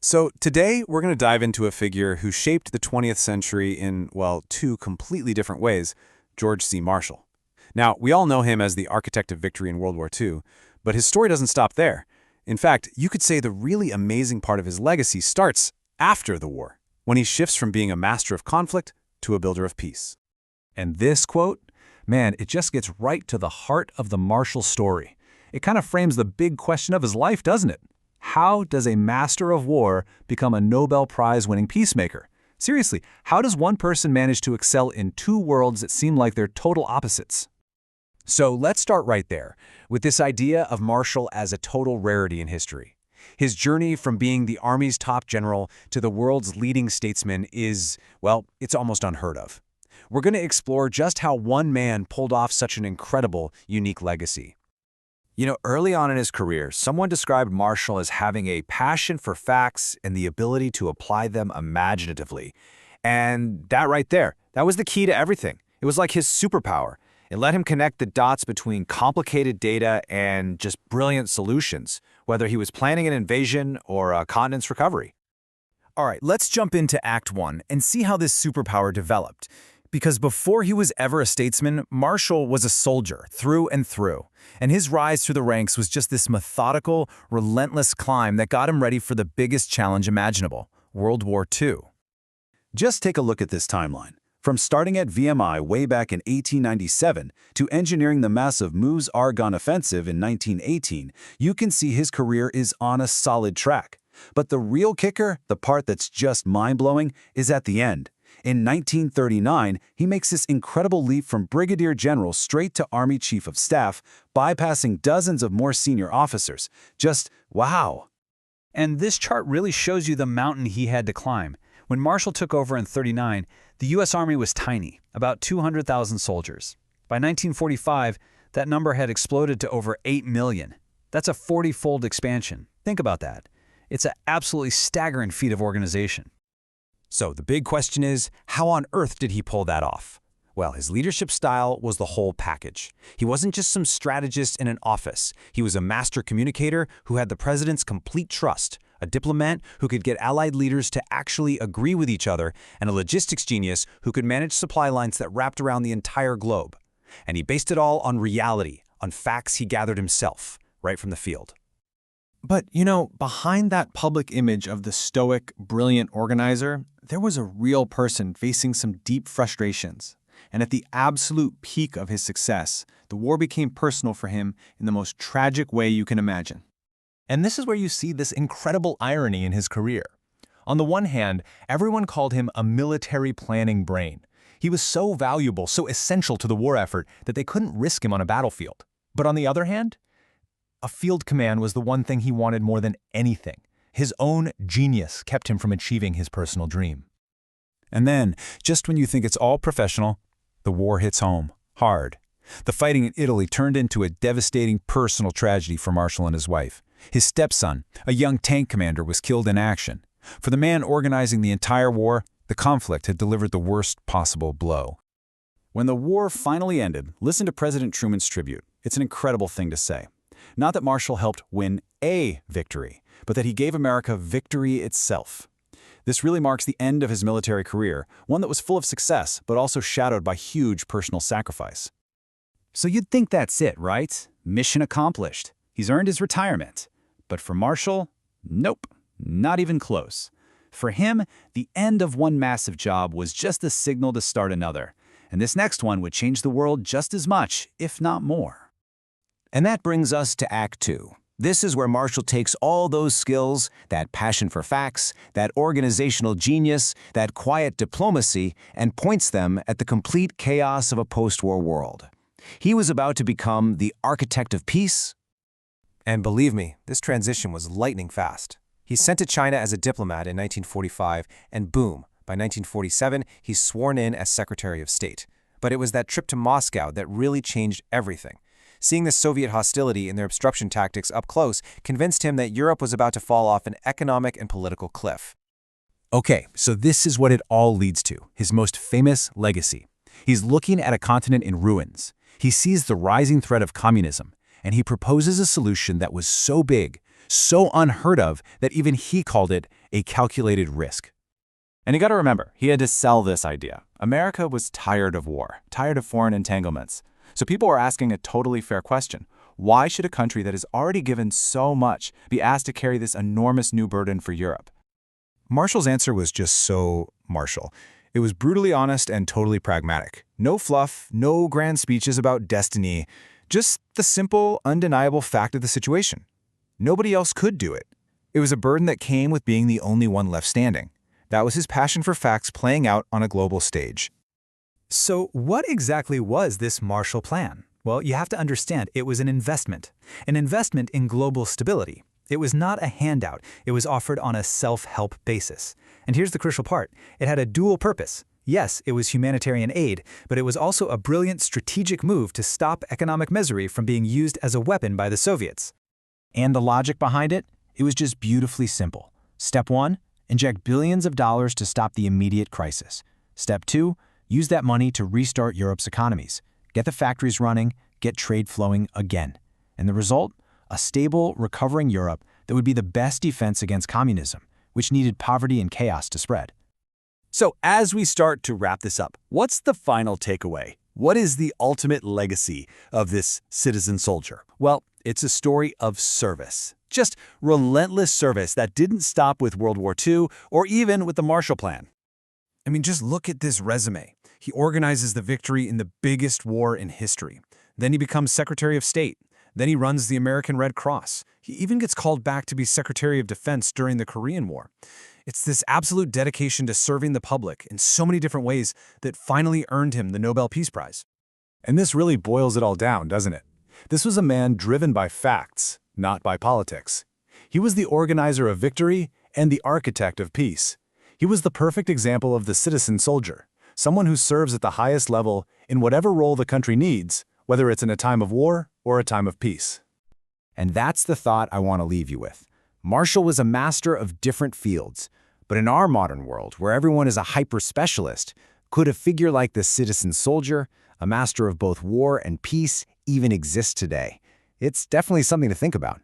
So today we're going to dive into a figure who shaped the 20th century in, well, two completely different ways, George C. Marshall. Now, we all know him as the architect of victory in World War II, but his story doesn't stop there. In fact, you could say the really amazing part of his legacy starts after the war, when he shifts from being a master of conflict to a builder of peace. And this quote, man, it just gets right to the heart of the Marshall story. It kind of frames the big question of his life, doesn't it? How does a master of war become a Nobel Prize-winning peacemaker? Seriously, how does one person manage to excel in two worlds that seem like they're total opposites? So let's start right there, with this idea of Marshall as a total rarity in history. His journey from being the Army's top general to the world's leading statesman is, well, it's almost unheard of. We're going to explore just how one man pulled off such an incredible, unique legacy. You know, early on in his career, someone described Marshall as having a passion for facts and the ability to apply them imaginatively. And that right there, that was the key to everything. It was like his superpower. It let him connect the dots between complicated data and just brilliant solutions, whether he was planning an invasion or a continent's recovery. All right, let's jump into Act 1 and see how this superpower developed. Because before he was ever a statesman, Marshall was a soldier through and through. And his rise through the ranks was just this methodical, relentless climb that got him ready for the biggest challenge imaginable, World War II. Just take a look at this timeline. From starting at VMI way back in 1897 to engineering the massive Meuse-Argonne offensive in 1918, you can see his career is on a solid track. But the real kicker, the part that's just mind-blowing, is at the end. In 1939, he makes this incredible leap from brigadier general straight to Army Chief of Staff, bypassing dozens of more senior officers. Just wow! And this chart really shows you the mountain he had to climb. When Marshall took over in '39, the U.S. Army was tiny, about 200,000 soldiers. By 1945, that number had exploded to over 8 million. That's a 40-fold expansion. Think about that. It's an absolutely staggering feat of organization. So the big question is, how on earth did he pull that off? Well, his leadership style was the whole package. He wasn't just some strategist in an office. He was a master communicator who had the president's complete trust, a diplomat who could get allied leaders to actually agree with each other, and a logistics genius who could manage supply lines that wrapped around the entire globe. And he based it all on reality, on facts he gathered himself, right from the field. But, you know, behind that public image of the stoic, brilliant organizer, there was a real person facing some deep frustrations. And at the absolute peak of his success, the war became personal for him in the most tragic way you can imagine. And this is where you see this incredible irony in his career. On the one hand, everyone called him a military planning brain. He was so valuable, so essential to the war effort that they couldn't risk him on a battlefield. But on the other hand, a field command was the one thing he wanted more than anything. His own genius kept him from achieving his personal dream. And then, just when you think it's all professional, the war hits home, hard. The fighting in Italy turned into a devastating personal tragedy for Marshall and his wife. His stepson, a young tank commander, was killed in action. For the man organizing the entire war, the conflict had delivered the worst possible blow. When the war finally ended, listen to President Truman's tribute. It's an incredible thing to say. Not that Marshall helped win a victory, but that he gave America victory itself. This really marks the end of his military career, one that was full of success, but also shadowed by huge personal sacrifice. So you'd think that's it, right? Mission accomplished. He's earned his retirement. But for Marshall, nope, not even close. For him, the end of one massive job was just the signal to start another. And this next one would change the world just as much, if not more. And that brings us to Act 2. This is where Marshall takes all those skills, that passion for facts, that organizational genius, that quiet diplomacy, and points them at the complete chaos of a post-war world. He was about to become the architect of peace. And believe me, this transition was lightning fast. He sent to China as a diplomat in 1945, and boom, by 1947, he's sworn in as Secretary of State. But it was that trip to Moscow that really changed everything. Seeing the Soviet hostility and their obstruction tactics up close convinced him that Europe was about to fall off an economic and political cliff. Okay, so this is what it all leads to, his most famous legacy. He's looking at a continent in ruins. He sees the rising threat of communism, and he proposes a solution that was so big, so unheard of, that even he called it a calculated risk. And you got to remember, he had to sell this idea. America was tired of war, tired of foreign entanglements. So people were asking a totally fair question. Why should a country that has already given so much be asked to carry this enormous new burden for Europe? Marshall's answer was just so Marshall. It was brutally honest and totally pragmatic. No fluff, no grand speeches about destiny, just the simple, undeniable fact of the situation. Nobody else could do it. It was a burden that came with being the only one left standing. That was his passion for facts playing out on a global stage. So what exactly was this Marshall Plan? Well, you have to understand it was an investment in global stability. It was not a handout. It was offered on a self-help basis. And here's the crucial part. It had a dual purpose. Yes, it was humanitarian aid, but it was also a brilliant strategic move to stop economic misery from being used as a weapon by the Soviets. And the logic behind it? It was just beautifully simple. Step 1, inject billions of dollars to stop the immediate crisis. Step 2, use that money to restart Europe's economies. Get the factories running, get trade flowing again. And the result? A stable, recovering Europe that would be the best defense against communism, which needed poverty and chaos to spread. So as we start to wrap this up, what's the final takeaway? What is the ultimate legacy of this citizen soldier? Well, it's a story of service. Just relentless service that didn't stop with World War II or even with the Marshall Plan. I mean, just look at this resume. He organizes the victory in the biggest war in history. Then he becomes Secretary of State. Then he runs the American Red Cross. He even gets called back to be Secretary of Defense during the Korean War. It's this absolute dedication to serving the public in so many different ways that finally earned him the Nobel Peace Prize. And this really boils it all down, doesn't it? This was a man driven by facts, not by politics. He was the organizer of victory and the architect of peace. He was the perfect example of the citizen soldier, someone who serves at the highest level in whatever role the country needs, whether it's in a time of war or a time of peace. And that's the thought I want to leave you with. Marshall was a master of different fields, but in our modern world, where everyone is a hyper-specialist, could a figure like the citizen soldier, a master of both war and peace, even exist today? It's definitely something to think about.